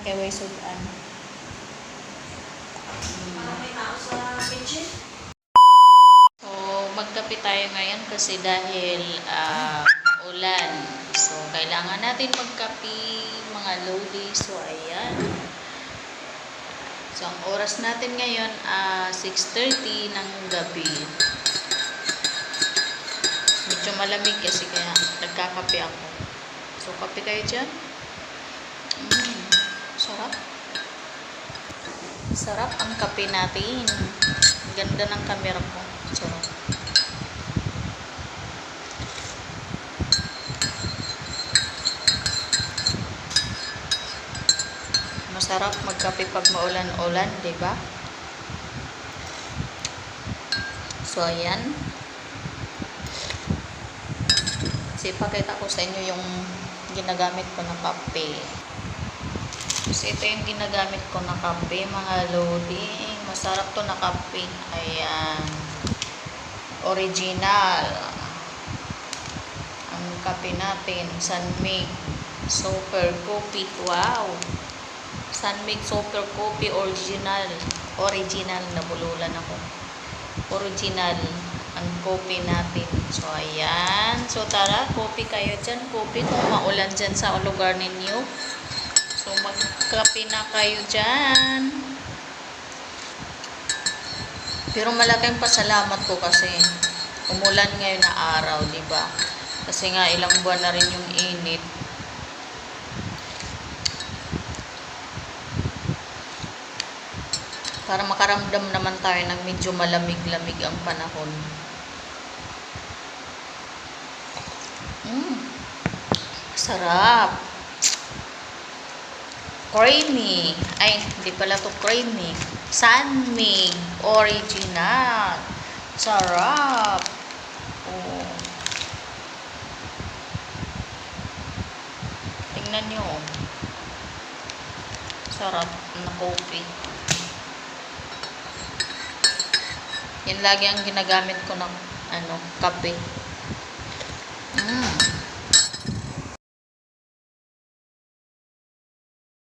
kay way sudan. Parang may tao sa kitchen. So, magkape tayo ngayon kasi dahil ulan. So, kailangan natin magkape, mga lodi. So, ayan. So, ang oras natin ngayon 6:30 ng gabi. Medyo malamig kasi kaya nagkakape ako. So, kape kayo dyan. Sarap. Sarap ang kape natin. Ganda ng camera ko. Sarap. Masarap magkape pag maulan-ulan, di ba? So, ayan. Kasi pakita ko sa inyo yung ginagamit ko na kape. Kasi ito yung ginagamit ko na kape, mga lodi. Masarap to na kape. Ayan. Original. Ang kape natin, Sunmig Super Coffee. Wow! Sunmig Super Coffee Original. Original, nabululan ako. Original ang coffee natin. So, ayan. So, tara, coffee kayo dyan. Coffee kung maulan dyan sa lugar ninyo. So, magkape na kayo dyan. Pero malaking pasalamat ko kasi umulan ngayon na araw, di ba? Kasi nga ilang buwan na rin yung init. Para makaramdam naman tayo ng medyo malamig-lamig ang panahon. Sarap. Creamy. Ay, hindi pala to creamy. Sunmig Original. Sarap. Oh. Tingnan nyo. Sarap na coffee. Yan lagi ang ginagamit ko ng kape.